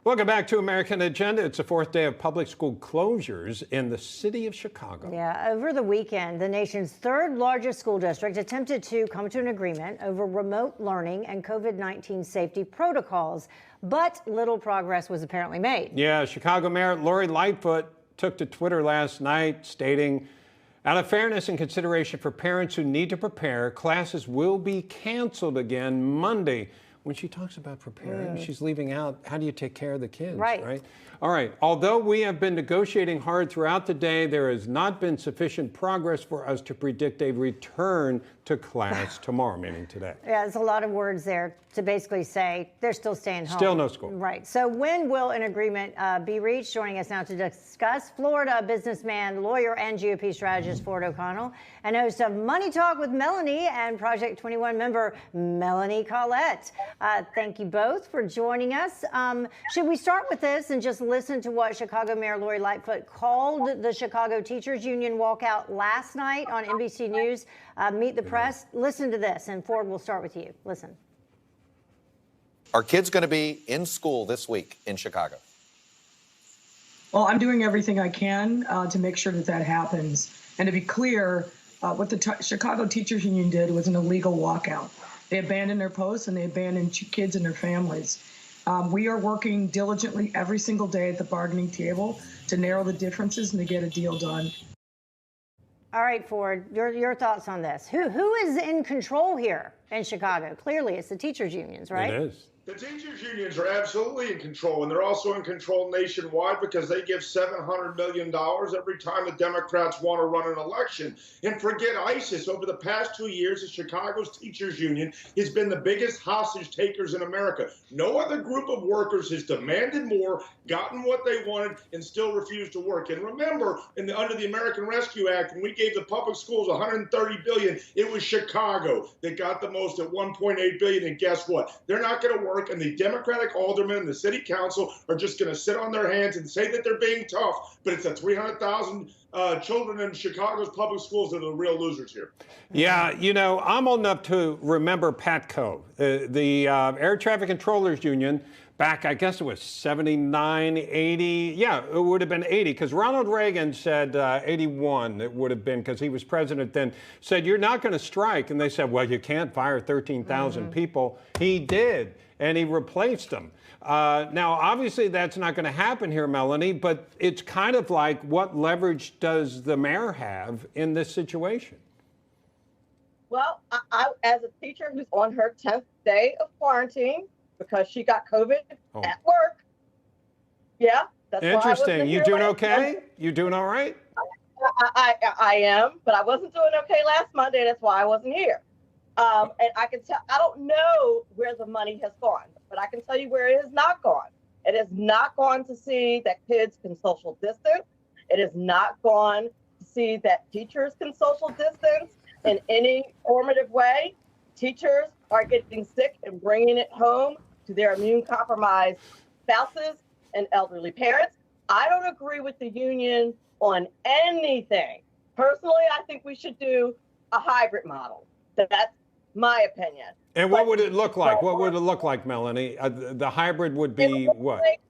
Welcome back to American Agenda. It's the fourth day of public school closures in the city of Chicago. Yeah, over the weekend, the nation's third largest school district attempted to come to an agreement over remote learning and COVID-19 safety protocols, but little progress was apparently made. Yeah, Chicago Mayor Lori Lightfoot took to Twitter last night stating, out of fairness and consideration for parents who need to prepare, classes will be canceled again Monday. When she talks about preparing, she's leaving out, how do you take care of the kids, right? All right, although we have been negotiating hard throughout the day, there has not been sufficient progress for us to predict a return to class tomorrow, meaning today. Yeah, there's a lot of words there to basically say they're still staying home. Still no school. Right, so when will an agreement be reached? Joining us now to discuss, Florida businessman, lawyer, and GOP strategist Ford O'Connell, and host of Money Talk with Melanie and Project 21 member Melanie Collette. Thank you both for joining us. Should we start with this and just listen to what Chicago Mayor Lori Lightfoot called the Chicago Teachers Union walkout last night on NBC News, Meet the Press? Listen to this, and Ford, we'll start with you. Listen. Are kids going to be in school this week in Chicago? Well, I'm doing everything I can to make sure that that happens. And to be clear, what the Chicago Teachers Union did was an illegal walkout. They abandoned their posts and they abandoned kids and their families. We are working diligently every single day at the bargaining table to narrow the differences and to get a deal done. All right, Ford, your thoughts on this. Who is in control here in Chicago? Clearly, it's the teachers' unions, right? It is. The teachers unions are absolutely in control, and they're also in control nationwide because they give $700 million every time the Democrats want to run an election. And forget ISIS. Over the past 2 years, the Chicago's teachers union has been the biggest hostage takers in America. No other group of workers has demanded more, gotten what they wanted, and still refused to work. And remember, under the American Rescue Act, when we gave the public schools $130 billion, it was Chicago that got the most at $1.8 billion. And guess what? They're not going to work. And the Democratic aldermen and the city council are just going to sit on their hands and say that they're being tough. But it's the 300,000 children in Chicago's public schools that are the real losers here. Yeah, you know, I'm old enough to remember PATCO, the Air Traffic Controllers Union, back, I guess it was 79, 80. Yeah, it would have been 80 because Ronald Reagan said 81 it would have been because he was president then, said, you're not going to strike. And they said, well, you can't fire 13,000 people. He did, and he replaced them. Now, obviously, that's not going to happen here, Melanie, but it's kind of like what leverage does the mayor have in this situation? Well, I as a teacher who's on her 10th day of quarantine, because she got COVID at work. Yeah, that's interesting. You doing okay? You doing all right? I am, but I wasn't doing okay last Monday. That's why I wasn't here. And I can tell, I don't know where the money has gone, but I can tell you where it has not gone. It has not gone to see that kids can social distance. It has not gone to see that teachers can social distance in any formative way. Teachers are getting sick and bringing it home to their immune-compromised spouses and elderly parents. I don't agree with the union on anything. Personally, I think we should do a hybrid model. That's my opinion. And what would it look like? What would it look like, Melanie? The hybrid would be what? Like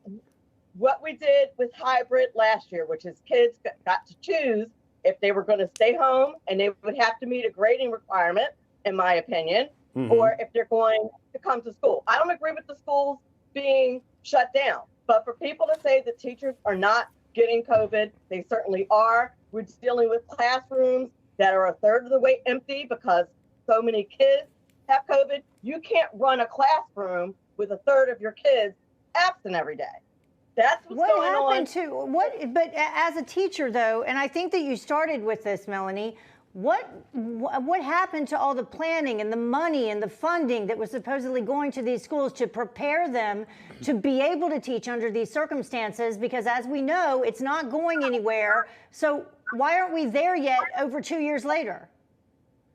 what we did with hybrid last year, which is kids got to choose if they were going to stay home and they would have to meet a grading requirement, in my opinion, or if they're going to come to school. I don't agree with the schools being shut down, but for people to say that teachers are not getting COVID, they certainly are. We're dealing with classrooms that are a third of the way empty because so many kids have COVID. You can't run a classroom with a third of your kids absent every day. That's what's going on. What happened to But as a teacher, though, and I think that you started with this, Melanie. What happened to all the planning and the money and the funding that was supposedly going to these schools to prepare them to be able to teach under these circumstances? Because as we know, it's not going anywhere. So why aren't we there yet over 2 years later?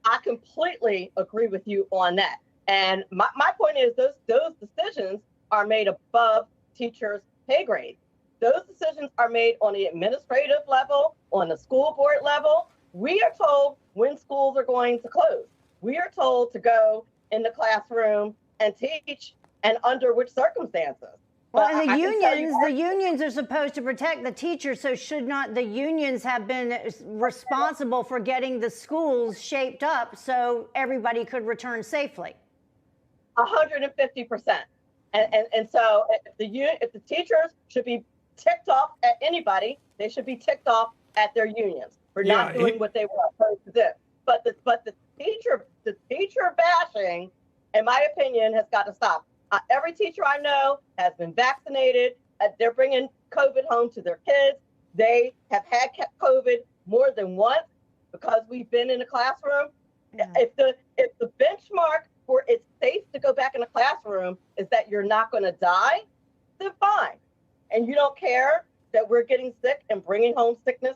I completely agree with you on that. And my point is those decisions are made above teachers' pay grade. Those decisions are made on the administrative level, on the school board level. We are told when schools are going to close. We are told to go in the classroom and teach and under which circumstances. Well, But and I can tell you the unions are supposed to protect the teachers, so should not the unions have been responsible for getting the schools shaped up so everybody could return safely? 150%. And so if the teachers should be ticked off at anybody, they should be ticked off at their unions for not doing what they were supposed to do. But the teacher bashing, in my opinion, has got to stop. Every teacher I know has been vaccinated. They're bringing COVID home to their kids. They have had COVID more than once because we've been in the classroom. Yeah. If the benchmark for it's safe to go back in the classroom is that you're not going to die, then fine. And you don't care that we're getting sick and bringing home sickness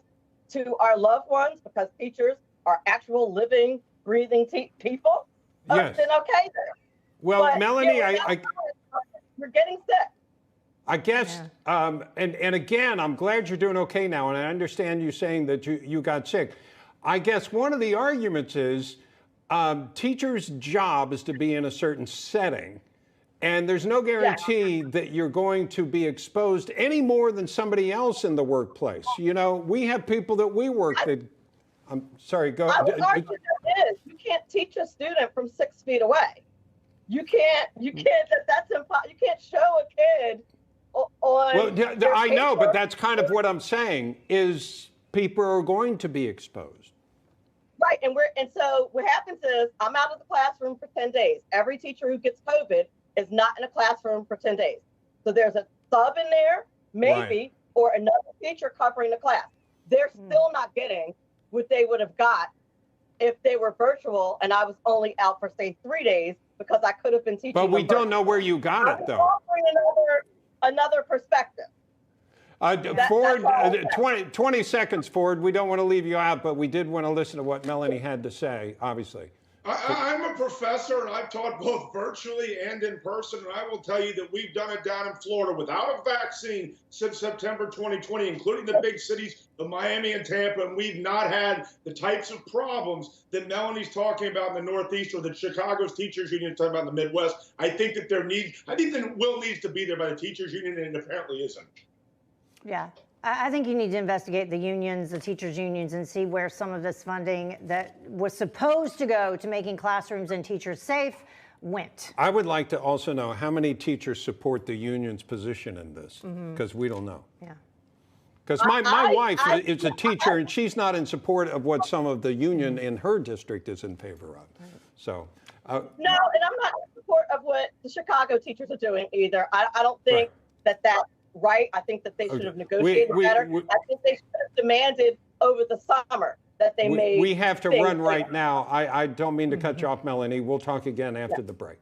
to our loved ones because teachers are actual living, breathing people, yes. Then okay there. Well, but, Melanie, you're getting sick. I guess, and again, I'm glad you're doing okay now, and I understand you saying that you got sick. I guess one of the arguments is teachers' job is to be in a certain setting, and there's no guarantee that you're going to be exposed any more than somebody else in the workplace. You know, we have people that we work that. I'm sorry, go ahead. I would argue that is. You can't teach a student from 6 feet away. You can't, that's impossible. You can't show a kid on. Well, I know, but that's kind of what I'm saying is people are going to be exposed. Right, and so what happens is I'm out of the classroom for 10 days. Every teacher who gets COVID is not in a classroom for 10 days. So there's a sub in there, maybe, or another teacher covering the class. They're still not getting what they would have got if they were virtual and I was only out for, say, 3 days because I could have been teaching. But we don't know where you got it, though. Offering another perspective. Ford, 20 seconds, Ford. We don't want to leave you out, but we did want to listen to what Melanie had to say, obviously. I'm a professor, and I've taught both virtually and in person, and I will tell you that we've done it down in Florida without a vaccine since September 2020, including the big cities of Miami and Tampa, and we've not had the types of problems that Melanie's talking about in the Northeast or that Chicago's teachers union is talking about in the Midwest. I think that the will needs to be there by the teachers union, and it apparently isn't. Yeah. I think you need to investigate the unions, the teachers' unions, and see where some of this funding that was supposed to go to making classrooms and teachers safe went. I would like to also know how many teachers support the union's position in this, because we don't know. Yeah. Because my wife is a teacher, and she's not in support of what some of the union in her district is in favor of. So. No, and I'm not in support of what the Chicago teachers are doing either. I don't think that's right. I think that they should have negotiated better. I think they should have demanded over the summer that they made. We have to run right now. I don't mean to cut you off, Melanie. We'll talk again after the break.